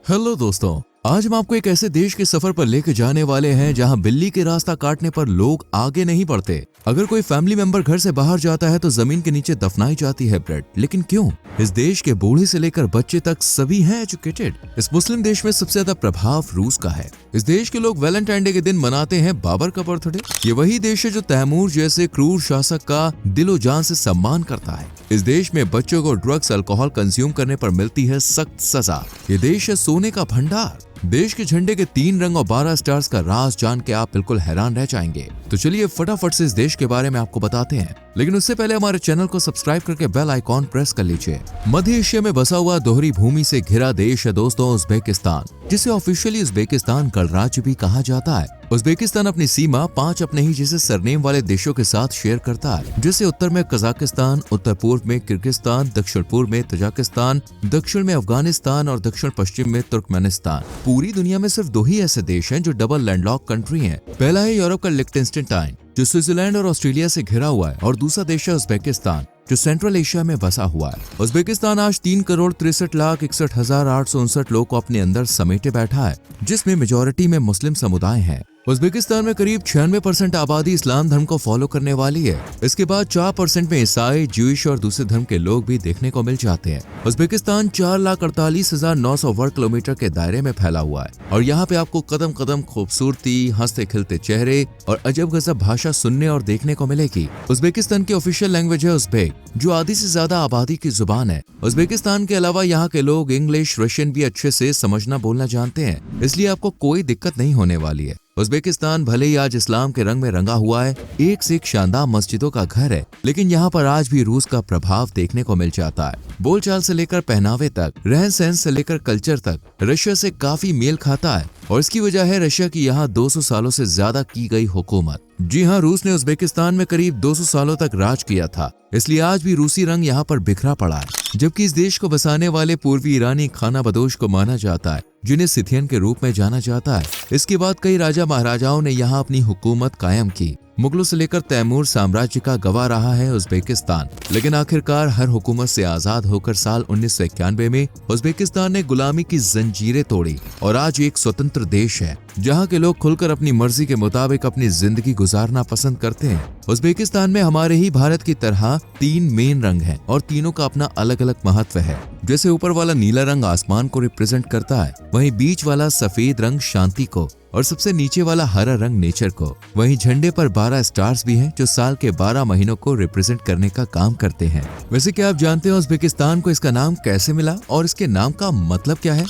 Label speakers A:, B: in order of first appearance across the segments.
A: Hello दोस्तों, आज हम आपको एक ऐसे देश के सफर पर लेकर जाने वाले हैं जहां बिल्ली के रास्ता काटने पर लोग आगे नहीं बढ़ते। अगर कोई फैमिली मेंबर घर से बाहर जाता है तो जमीन के नीचे दफनाई जाती है ब्रेड। लेकिन क्यों? इस देश के बूढ़े से लेकर बच्चे तक सभी हैं एजुकेटेड। इस मुस्लिम देश में सबसे ज्यादा प्रभाव रूस का है। इस देश के लोग वैलेंटाइन डे के दिन मनाते हैं बाबर का बर्थडे। ये वही देश है जो तैमूर जैसे क्रूर शासक का दिलो जान से सम्मान करता है। इस देश में बच्चों को ड्रग्स अल्कोहल कंज्यूम करने पर मिलती है सख्त सजा। ये देश है सोने का भंडार। देश के झंडे के 3 रंग और 12 स्टार्स का राज जान के आप बिल्कुल हैरान रह जाएंगे। तो चलिए फटाफट से इस देश के बारे में आपको बताते हैं, लेकिन उससे पहले हमारे चैनल को सब्सक्राइब करके बेल आइकॉन प्रेस कर लीजिए। मध्य एशिया में बसा हुआ दोहरी भूमि से घिरा देश है दोस्तों उज्बेकिस्तान, जिसे ऑफिशियली उज्बेकिस्तान गणराज्य भी कहा जाता है। उज्बेकिस्तान अपनी सीमा 5 अपने ही जैसे सरनेम वाले देशों के साथ शेयर करता है, जैसे उत्तर में कजाकिस्तान, उत्तर पूर्व में किर्गिस्तान, दक्षिण पूर्व में तजाकिस्तान, दक्षिण में अफगानिस्तान और दक्षिण पश्चिम में तुर्कमेनिस्तान। पूरी दुनिया में सिर्फ 2 ही ऐसे देश हैं जो डबल लैंडलॉक कंट्री हैं। पहला है यूरोप का लिechtenstein, जो स्विट्जरलैंड और ऑस्ट्रेलिया से घिरा हुआ है, और दूसरा देश है उज्बेकिस्तान, जो सेंट्रल एशिया में बसा हुआ है। उज्बेकिस्तान आज 3,63,61,859 लोग को अपने अंदर समेटे बैठा है, जिसमें मेजॉरिटी में मुस्लिम समुदाय हैं। उज्बेकिस्तान में करीब 96% आबादी इस्लाम धर्म को फॉलो करने वाली है। इसके बाद 4% में ईसाई, ज्यूइश और दूसरे धर्म के लोग भी देखने को मिल जाते हैं। उज्बेकिस्तान 4,48,900 वर्ग किलोमीटर के दायरे में फैला हुआ है, और यहाँ पे आपको कदम कदम खूबसूरती, हंसते खिलते चेहरे और अजब गजब भाषा सुनने और देखने को मिलेगी। उज्बेकिस्तान की ऑफिशियल लैंग्वेज है उज्बेक, जो आधी से ज्यादा आबादी की जुबान है। उज्बेकिस्तान के अलावा यहाँ के लोग इंग्लिश, रशियन भी अच्छे से समझना बोलना जानते हैं, इसलिए आपको कोई दिक्कत नहीं होने वाली है। उज्बेकिस्तान भले ही आज इस्लाम के रंग में रंगा हुआ है, एक से एक शानदार मस्जिदों का घर है, लेकिन यहाँ पर आज भी रूस का प्रभाव देखने को मिल जाता है। बोलचाल से लेकर पहनावे तक, रहन सहन से लेकर कल्चर तक रशिया से काफी मेल खाता है, और इसकी वजह है रशिया की यहाँ 200 सालों से ज्यादा की गई हुकूमत। जी हाँ, रूस ने उज्बेकिस्तान में करीब 200 सालों तक राज किया था, इसलिए आज भी रूसी रंग यहाँ पर बिखरा पड़ा है। जबकि इस देश को बसाने वाले पूर्वी ईरानी खाना बदोश को माना जाता है, जिन्हें सिथियन के रूप में जाना जाता है। इसके बाद कई राजा महाराजाओं ने यहाँ अपनी हुकूमत कायम की। मुगलों से लेकर तैमूर साम्राज्य का गवाह रहा है उज्बेकिस्तान, लेकिन आखिरकार हर हुकूमत से आजाद होकर साल 1991 में उज्बेकिस्तान ने गुलामी की जंजीरें तोड़ी और आज एक स्वतंत्र देश है, जहाँ के लोग खुलकर अपनी मर्जी के मुताबिक अपनी जिंदगी गुजारना पसंद करते हैं। उज्बेकिस्तान में हमारे ही भारत की तरह 3 मेन रंग हैं, और तीनों का अपना अलग अलग महत्व है। जैसे ऊपर वाला नीला रंग आसमान को रिप्रेजेंट करता है, वहीं बीच वाला सफेद रंग शांति को, और सबसे नीचे वाला हरा रंग नेचर को। वहीं झंडे पर 12 स्टार्स भी हैं, जो साल के 12 महीनों को रिप्रेजेंट करने का काम करते हैं। वैसे क्या आप जानते हैं उज्बेकिस्तान को इसका नाम कैसे मिला और इसके नाम का मतलब क्या है?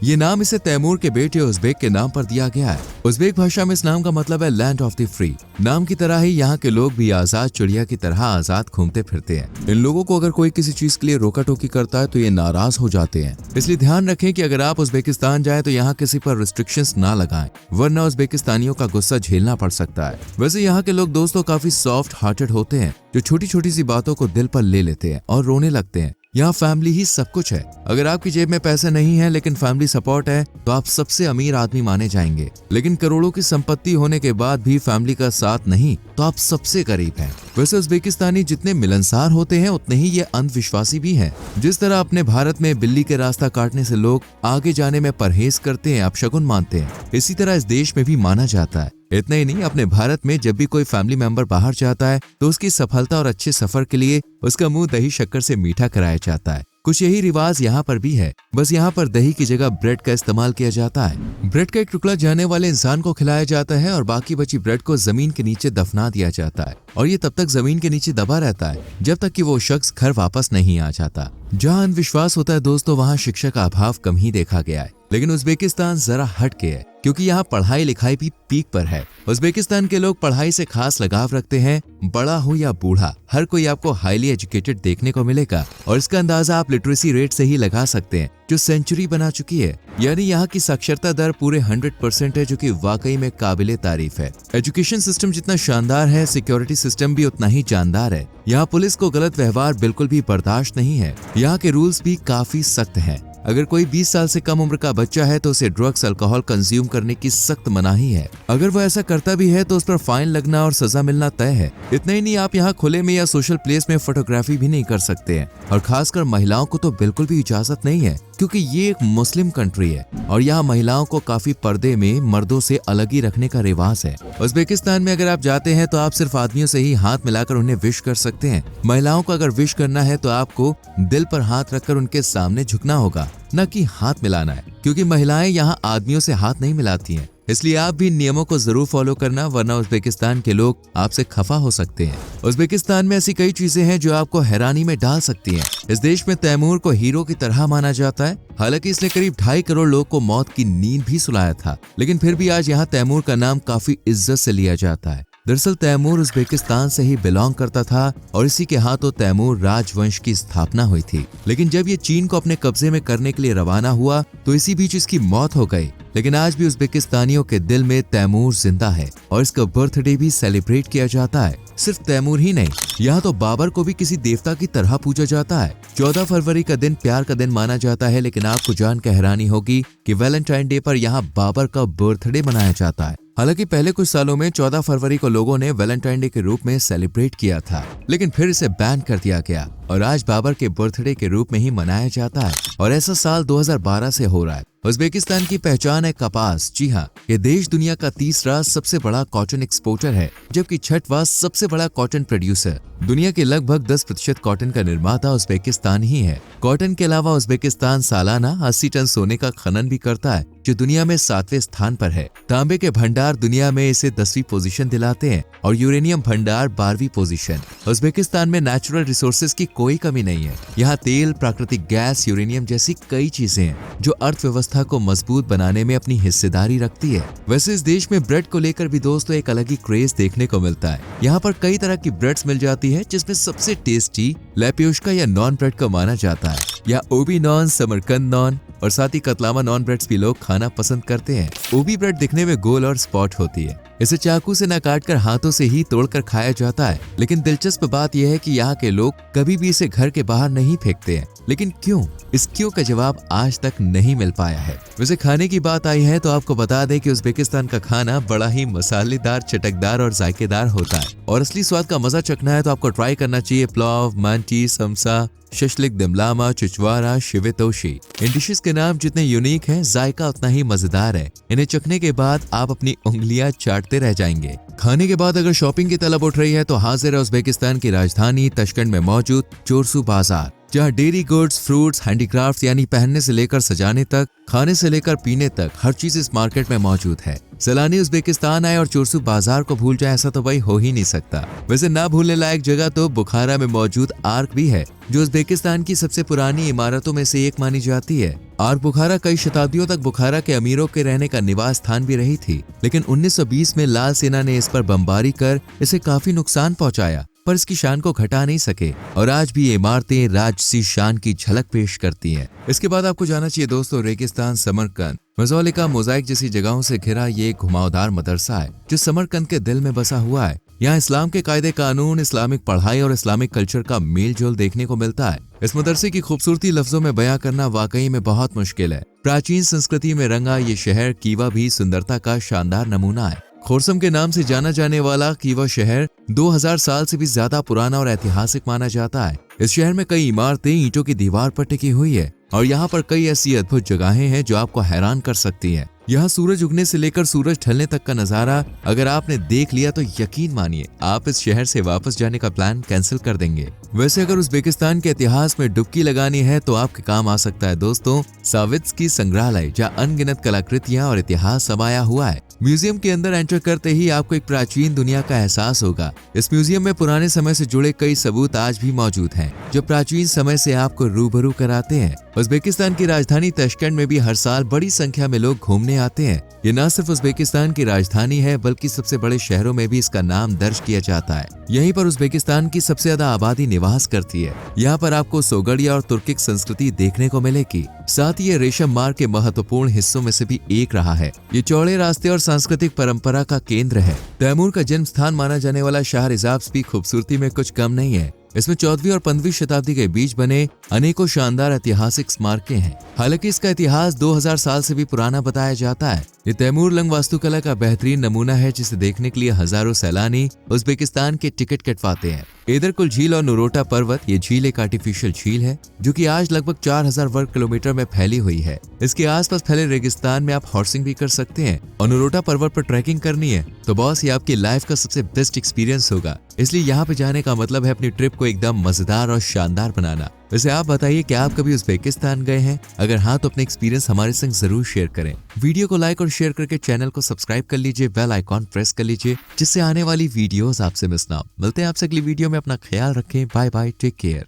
A: ये नाम इसे तैमूर के बेटे उज्बेक के नाम पर दिया गया है। उज्बेक भाषा में इस नाम का मतलब है लैंड ऑफ द फ्री। नाम की तरह ही यहाँ के लोग भी आजाद चिड़िया की तरह आजाद घूमते फिरते हैं। इन लोगों को अगर कोई किसी चीज के लिए रोका टोकी करता है तो ये नाराज हो जाते हैं। इसलिए ध्यान रखें कि अगर आप उज्बेकिस्तान जाए तो यहाँ किसी पर रिस्ट्रिक्शंस ना लगाएं, वरना उज्बेकिस्तानियों का गुस्सा झेलना पड़ सकता है। वैसे यहाँ के लोग दोस्तों काफी सॉफ्ट हार्टेड होते हैं, जो छोटी छोटी सी बातों को दिल पर ले लेते हैं और रोने लगते हैं। यहाँ फैमिली ही सब कुछ है। अगर आपकी जेब में पैसे नहीं है लेकिन फैमिली सपोर्ट है तो आप सबसे अमीर आदमी माने जाएंगे। लेकिन करोड़ों की संपत्ति होने के बाद भी फैमिली का साथ नहीं तो आप सबसे गरीब हैं। वैसे उज्बेकिस्तानी जितने मिलनसार होते हैं उतने ही ये अंधविश्वासी भी हैं। जिस तरह अपने भारत में बिल्ली के रास्ता काटने से लोग आगे जाने में परहेज करते हैं, अपशगुन मानते हैं, इसी तरह इस देश में भी माना जाता है। इतना ही नहीं, अपने भारत में जब भी कोई फैमिली मेंबर बाहर जाता है तो उसकी सफलता और अच्छे सफर के लिए उसका मुंह दही शक्कर से मीठा कराया जाता है। कुछ यही रिवाज यहाँ पर भी है, बस यहाँ पर दही की जगह ब्रेड का इस्तेमाल किया जाता है। ब्रेड का एक टुकड़ा जाने वाले इंसान को खिलाया जाता है और बाकी बची ब्रेड को जमीन के नीचे दफना दिया जाता है, और ये तब तक जमीन के नीचे दबा रहता है जब तक कि वो शख्स घर वापस नहीं आ जाता। जहाँ अंधविश्वास होता है दोस्तों, वहाँ शिक्षा का अभाव कम ही देखा गया है। लेकिन उज्बेकिस्तान जरा हट के है, क्योंकि यहाँ पढ़ाई लिखाई भी पीक पर है। उज्बेकिस्तान के लोग पढ़ाई से खास लगाव रखते हैं। बड़ा हो या बूढ़ा, हर कोई आपको हाईली एजुकेटेड देखने को मिलेगा, और इसका अंदाजा आप लिटरेसी रेट से ही लगा सकते हैं, जो सेंचुरी बना चुकी है। यानी यहाँ की साक्षरता दर पूरे 100% है, जो कि वाकई में काबिले तारीफ है। एजुकेशन सिस्टम जितना शानदार है, सिक्योरिटी सिस्टम भी उतना ही जानदार है। यहाँ पुलिस को गलत व्यवहार बिल्कुल भी बर्दाश्त नहीं है। यहाँ के रूल्स भी काफी सख्त हैं। अगर कोई 20 साल से कम उम्र का बच्चा है तो उसे ड्रग्स अल्कोहल कंज्यूम करने की सख्त मनाही है। अगर वो ऐसा करता भी है तो उस पर फाइन लगना और सजा मिलना तय है। इतना ही नहीं, आप यहाँ खुले में या सोशल प्लेस में फोटोग्राफी भी नहीं कर सकते हैं, और खासकर महिलाओं को तो बिल्कुल भी इजाजत नहीं है, क्योंकि ये एक मुस्लिम कंट्री है और यहाँ महिलाओं को काफी पर्दे में मर्दों से अलग ही रखने का रिवाज है। उज़्बेकिस्तान में अगर आप जाते हैं तो आप सिर्फ आदमियों से ही हाथ मिलाकर उन्हें विश कर सकते हैं। महिलाओं को अगर विश करना है तो आपको दिल पर हाथ रखकर उनके सामने झुकना होगा, न कि हाथ मिलाना है, क्योंकि महिलाएं यहाँ आदमियों से हाथ नहीं मिलाती हैं। इसलिए आप भी नियमों को जरूर फॉलो करना, वरना उज़्बेकिस्तान के लोग आपसे खफा हो सकते हैं। उज़्बेकिस्तान में ऐसी कई चीजें हैं जो आपको हैरानी में डाल सकती हैं। इस देश में तैमूर को हीरो की तरह माना जाता है। हालांकि इसने करीब 2.5 करोड़ लोग को मौत की नींद भी सुलाया था, लेकिन फिर भी आज यहाँ तैमूर का नाम काफी इज्जत से लिया जाता है। दरअसल तैमूर उज़्बेकिस्तान से ही बिलोंग करता था और इसी के हाथों तैमूर राजवंश की स्थापना हुई थी। लेकिन जब ये चीन को अपने कब्जे में करने के लिए रवाना हुआ तो इसी बीच इसकी मौत हो गई। लेकिन आज भी उज़्बेकिस्तानियों के दिल में तैमूर जिंदा है और इसका बर्थडे भी सेलिब्रेट किया जाता है। सिर्फ तैमूर ही नहीं, यहाँ तो बाबर को भी किसी देवता की तरह पूजा जाता है। 14 फरवरी का दिन प्यार का दिन माना जाता है, लेकिन आपको जानकर हैरानी होगी कि वैलेंटाइन डे पर यहाँ बाबर का बर्थडे मनाया जाता है। हालांकि पहले कुछ सालों में 14 फरवरी को लोगों ने वैलेंटाइन डे के रूप में सेलिब्रेट किया था, लेकिन फिर इसे बैन कर दिया गया और आज बाबर के बर्थडे के रूप में ही मनाया जाता है और ऐसा साल 2012 से हो रहा है। उज़्बेकिस्तान की पहचान है कपास। जी हाँ, ये देश दुनिया का तीसरा सबसे बड़ा कॉटन एक्सपोर्टर है, जबकि छठवां सबसे बड़ा कॉटन प्रोड्यूसर। दुनिया के लगभग 10% कॉटन का निर्माता उज़्बेकिस्तान ही है। कॉटन के अलावा उज़्बेकिस्तान सालाना 80 टन सोने का खनन भी करता है, जो दुनिया में 7वें स्थान पर है। तांबे के भंडार दुनिया में इसे 10वीं पोजीशन दिलाते हैं और यूरेनियम भंडार 12वीं पोजीशन। उज़्बेकिस्तान में नेचुरल रिसोर्सेज की कोई कमी नहीं है। यहाँ तेल, प्राकृतिक गैस, यूरेनियम जैसी कई चीजें हैं जो अर्थव्यवस्था को मजबूत बनाने में अपनी हिस्सेदारी रखती है। वैसे इस देश में ब्रेड को लेकर भी दोस्तों एक अलग ही क्रेज देखने को मिलता है। यहाँ पर कई तरह की ब्रेड्स मिल जाती है, जिसमें सबसे टेस्टी लैप्यूश्का या नॉन ब्रेड को माना जाता है। या ओबी नॉन, समरकंद नॉन और साथ ही कतलामा नॉन ब्रेड्स भी लोग खाना पसंद करते हैं। ओबी ब्रेड दिखने में गोल और स्पॉट होती है। इसे चाकू से न काटकर हाथों से ही तोड़कर खाया जाता है। लेकिन दिलचस्प बात यह है कि यहाँ के लोग कभी भी इसे घर के बाहर नहीं फेंकते हैं। लेकिन क्यों? इस क्यों का जवाब आज तक नहीं मिल पाया है। वैसे खाने की बात आई है तो आपको बता दें कि उज़्बेकिस्तान का खाना बड़ा ही मसालेदार, चटकदार और जायकेदार होता है और असली स्वाद का मजा चखना है तो आपको ट्राई करना चाहिए पुलाव, मांटी, समसा, शशलिक, दिमलामा, चुचवारा, शिवेतोशी। इन डिशेस के नाम जितने यूनिक हैं, जायका उतना ही मजेदार है। इन्हें चखने के बाद आप अपनी उंगलियां चाटते रह जाएंगे। खाने के बाद अगर शॉपिंग की तलब उठ रही है तो हाजिर है उज़्बेकिस्तान की राजधानी तशकंद में मौजूद चोरसू बाजार, जहाँ डेयरी गुड्स, फ्रूट्स, हैंडीक्राफ्ट यानी पहनने से लेकर सजाने तक, खाने से लेकर पीने तक हर चीज इस मार्केट में मौजूद है। सैलानी उज़्बेकिस्तान आए और चोरसू बाजार को भूल जाए, ऐसा तो भाई हो ही नहीं सकता। वैसे ना भूलने लायक जगह तो बुखारा में मौजूद आर्क भी है, जो उज़्बेकिस्तान की सबसे पुरानी इमारतों में से एक मानी जाती है। आर्क बुखारा कई शताब्दियों तक बुखारा के अमीरों के रहने का निवास स्थान भी रही थी, लेकिन 1920 में लाल सेना ने इस पर बमबारी कर इसे काफी नुकसान पहुंचाया, पर इसकी शान को घटा नहीं सके और आज भी ये इमारतें राजसी शान की झलक पेश करती हैं। इसके बाद आपको जाना चाहिए दोस्तों रेगिस्तान समरकंद। मज़ौलिका मोज़ाइक जैसी जगहों से घिरा ये एक घुमावदार मदरसा है जो समरकंद के दिल में बसा हुआ है। यहाँ इस्लाम के कायदे कानून, इस्लामिक पढ़ाई और इस्लामिक कल्चर का मेल जोल देखने को मिलता है। इस मदरसे की खूबसूरती लफ्जों में बयां करना वाकई में बहुत मुश्किल है। प्राचीन संस्कृति में रंगा ये शहर कीवा भी सुंदरता का शानदार नमूना है। खोरसम के नाम से जाना जाने वाला कीवा शहर 2000 साल से भी ज्यादा पुराना और ऐतिहासिक माना जाता है। इस शहर में कई इमारतें ईंटों की दीवार पर टिकी हुई है और यहाँ पर कई ऐसी अद्भुत जगहें हैं जो आपको हैरान कर सकती हैं। यहाँ सूरज उगने से लेकर सूरज ढलने तक का नजारा अगर आपने देख लिया तो यकीन मानिए आप इस शहर से वापस जाने का प्लान कैंसिल कर देंगे। वैसे अगर उज़्बेकिस्तान के इतिहास में डुबकी लगानी है तो आपके काम आ सकता है दोस्तों सावित्स्की संग्रहालय, जहाँ अनगिनत कलाकृतियां और इतिहास समाया हुआ है। म्यूजियम के अंदर एंटर करते ही आपको एक प्राचीन दुनिया का एहसास होगा। इस म्यूजियम में पुराने समय से जुड़े कई सबूत आज भी मौजूद हैं, जो प्राचीन समय से आपको रूबरू कराते हैं। उज़्बेकिस्तान की राजधानी तशकंद में भी हर साल बड़ी संख्या में लोग घूमने आते हैं। ये न सिर्फ उज़्बेकिस्तान की राजधानी है बल्कि सबसे बड़े शहरों में भी इसका नाम दर्ज किया जाता है। यहीं पर उज़्बेकिस्तान की सबसे ज्यादा आबादी निवास करती है। यहाँ पर आपको सोगड़िया और तुर्किक संस्कृति देखने को मिलेगी। साथ ही ये रेशम मार्ग के महत्वपूर्ण हिस्सों में से भी एक रहा है। ये चौड़े रास्ते और सांस्कृतिक परंपरा का केंद्र है। तैमूर का जन्म स्थान माना जाने वाला शाहरिजाब्स भी खूबसूरती में कुछ कम नहीं है। इसमें 14वीं और 15वीं शताब्दी के बीच बने अनेकों शानदार ऐतिहासिक स्मारकें हैं। हालांकि इसका इतिहास 2000 साल से भी पुराना बताया जाता है। ये तैमूरलंग वास्तुकला का बेहतरीन नमूना है जिसे देखने के लिए हजारों सैलानी उज्बेकिस्तान के टिकट कटवाते हैं। एदरकुल झील और नुरोटा पर्वत, ये झील एक आर्टिफिशियल झील है जो कि आज लगभग 4000 वर्ग किलोमीटर में फैली हुई है। इसके आसपास फैले रेगिस्तान में आप हॉर्सिंग भी कर सकते हैं और नुरोटा पर्वत पर ट्रैकिंग करनी है तो बॉस, ये आपकी लाइफ का सबसे बेस्ट एक्सपीरियंस होगा। इसलिए यहाँ पे जाने का मतलब है अपनी ट्रिप को एकदम मजेदार और शानदार बनाना। वैसे आप बताइए कि आप कभी उज्बेकिस्तान गए हैं? अगर हाँ तो अपने एक्सपीरियंस हमारे संग जरूर शेयर करें। वीडियो को लाइक और शेयर करके चैनल को सब्सक्राइब कर लीजिए, बेल आइकॉन प्रेस कर लीजिए जिससे आने वाली वीडियोस आपसे मिस ना हो। मिलते हैं आपसे अगली वीडियो में, अपना ख्याल रखें, बाय बाय, टेक केयर।